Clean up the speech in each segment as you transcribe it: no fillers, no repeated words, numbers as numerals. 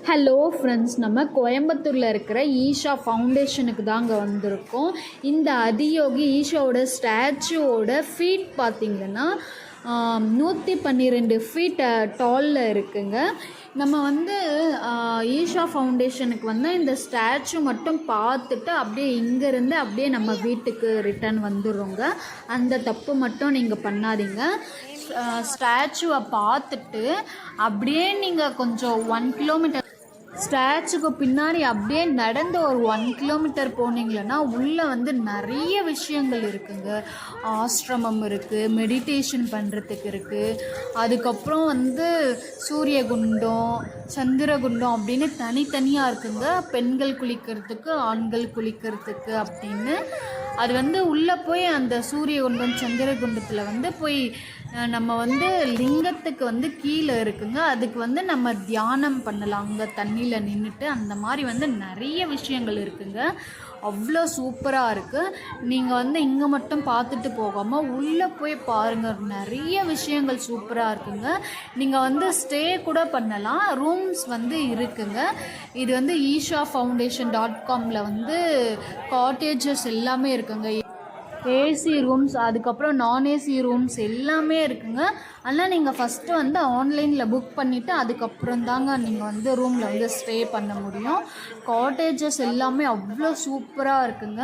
Hello friends, நம்ம கோயம்புத்தூரில் இருக்கிற ஈஷா ஃபவுண்டேஷனுக்கு தாங்க வந்திருக்கோம். இந்த அதியோகி ஈஷாவோட ஸ்டாச்சுவோட ஃபீட் பார்த்திங்கன்னா 112 ஃபீட் டாலில் இருக்குங்க. நம்ம ஈஷா ஃபவுண்டேஷனுக்கு இந்த ஸ்டாச்சு மட்டும் பார்த்துட்டு அப்படியே இங்கேருந்து அப்படியே நம்ம வீட்டுக்கு ரிட்டர்ன் வந்துடுறோங்க. அந்த தப்பு மட்டும் நீங்கள் பண்ணாதீங்க. ஸ்டாச்சுவை பார்த்துட்டு அப்படியே நீங்கள் கொஞ்சம் 1 கிலோமீட்டர் ஸ்டாச்சுக்கு பின்னாடி அப்படியே நடந்து ஒரு 1 கிலோமீட்டர் போனீங்கன்னா உள்ளே நிறைய விஷயங்கள் இருக்குங்க. ஆசிரமம் இருக்குது, மெடிடேஷன் பண்ணுறதுக்கு இருக்குது. அதுக்கப்புறம் சூரியகுண்டம், சந்திரகுண்டம் அப்படின்னு தனித்தனியாக இருக்குங்க. பெண்கள் குளிக்கிறதுக்கு, ஆண்கள் குளிக்கிறதுக்கு அப்படின்னு. அது உள்ளே போய் அந்த சூரியகுண்டம், சந்திரகுண்டத்தில் போய் நம்ம லிங்கத்துக்கு கீழே இருக்குங்க. அதுக்கு நம்ம தியானம் பண்ணலாம் அங்கே தண்ணியில் நின்றுட்டு. அந்த மாதிரி நிறைய விஷயங்கள் இருக்குங்க. அவ்வளோ சூப்பராக இருக்குது. நீங்கள் இங்கே மட்டும் பார்த்துட்டு போகாமல் உள்ளே போய் பாருங்கள். நிறைய விஷயங்கள் சூப்பராக இருக்குங்க. நீங்கள் ஸ்டே கூட பண்ணலாம். ரூம்ஸ் இருக்குங்க. இது ஈஷா ஃபவுண்டேஷன்.comல காட்டேஜஸ் எல்லாமே இருக்குங்க. ஏசி ரூம்ஸ், அதுக்கப்புறம் நான் ஏசி ரூம்ஸ் எல்லாமே இருக்குங்க. ஆனால் நீங்கள் ஃபஸ்ட்டு ஆன்லைனில் புக் பண்ணிவிட்டு அதுக்கப்புறம் தாங்க நீங்கள் ரூமில் ஸ்டே பண்ண முடியும். காட்டேஜஸ் எல்லாமே அவ்வளோ சூப்பராக இருக்குங்க.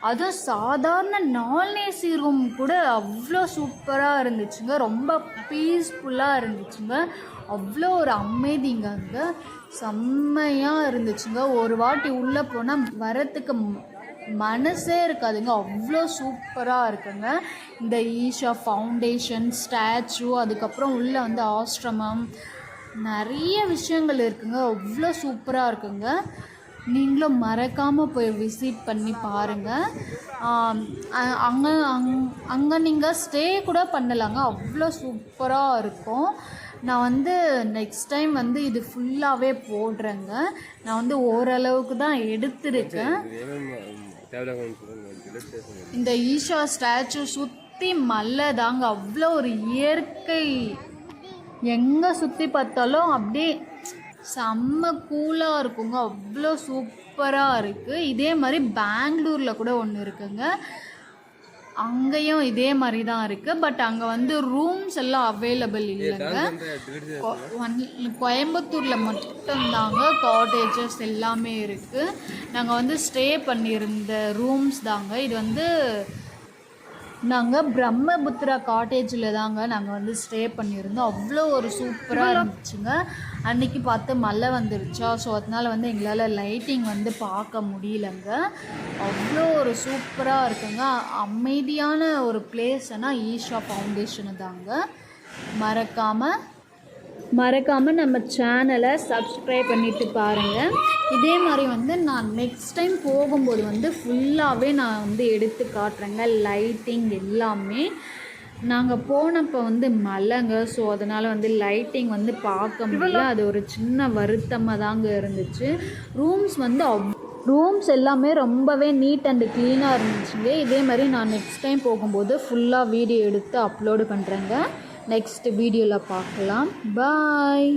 அதுவும் சாதாரண நான் ஏசி ரூம் கூட அவ்வளோ சூப்பராக இருந்துச்சுங்க. ரொம்ப பீஸ்ஃபுல்லாக இருந்துச்சுங்க. அவ்வளோ ஒரு அமைதிங்க. அங்கே செம்மையாக இருந்துச்சுங்க. ஒரு வாட்டி உள்ளே போனால் வரத்துக்கு மனசே இருக்காதுங்க. அவ்வளோ சூப்பராக இருக்குங்க இந்த ஈஷா ஃபவுண்டேஷன் ஸ்டாச்சு. அதுக்கப்புறம் உள்ளே ஆசிரமம், நிறைய விஷயங்கள் இருக்குங்க. அவ்வளோ சூப்பராக இருக்குங்க. நீங்களும் மறக்காமல் போய் விசிட் பண்ணி பாருங்கள். அங்கே நீங்கள் ஸ்டே கூட பண்ணலாங்க. அவ்வளோ சூப்பராக இருக்கும். நான் நெக்ஸ்ட் டைம் இது ஃபுல்லாகவே போடுறேங்க. நான் ஓரளவுக்கு தான் எடுத்திருக்கேன். இந்த ஈஷா ஸ்டாச்சு சுற்றி மலை தாங்க. அவ்வளோ ஒரு இயற்கை, எங்கே சுற்றி பார்த்தாலும் அப்படியே செம்ம கூலாக இருக்குங்க. அவ்வளோ சூப்பராக இருக்குது. இதே மாதிரி பெங்களூரில் கூட ஒன்று இருக்குங்க. அங்கேயும் இதே மாதிரி தான் இருக்குது. பட் அங்கே ரூம்ஸ் எல்லாம் அவைலபிள் இல்லைங்க. கோயம்புத்தூரில் மட்டும்தாங்க காட்டேஜஸ் எல்லாமே இருக்குது. நாங்கள் ஸ்டே பண்ணியிருந்த ரூம்ஸ் தாங்க இது. நாங்கள் பிரம்மபுத்திரா காட்டேஜில் தாங்க நாங்கள் ஸ்டே பண்ணியிருந்தோம். அவ்வளோ ஒரு சூப்பராக இருந்துச்சுங்க. அன்றைக்கி பார்த்து மழை வந்துருச்சா, ஸோ அதனால் எங்களால் லைட்டிங் பார்க்க முடியலங்க. அவ்வளோ ஒரு சூப்பராக இருக்குங்க. அமைதியான ஒரு பிளேஸ்னால் ஈஷா ஃபவுண்டேஷனு தாங்க. மறக்காமல் நம்ம சேனலை சப்ஸ்கிரைப் பண்ணிவிட்டு பாருங்கள். இதே மாதிரி நான் நெக்ஸ்ட் டைம் போகும்போது ஃபுல்லாகவே நான் எடுத்து காட்டுறேங்க. லைட்டிங் எல்லாமே. நாங்கள் போனப்போ மழைங்க, ஸோ அதனால் லைட்டிங் பார்க்க முடியல. அது ஒரு சின்ன வருத்தமாக தாங்க இருந்துச்சு. ரூம்ஸ் எல்லாமே ரொம்பவே நீட் அண்ட் க்ளீனாக இருந்துச்சுங்க. இதே மாதிரி நான் நெக்ஸ்ட் டைம் போகும்போது ஃபுல்லாக வீடியோ எடுத்து அப்லோடு பண்ணுறேங்க. நெக்ஸ்ட் வீடியோவில் பார்க்கலாம். பாய்.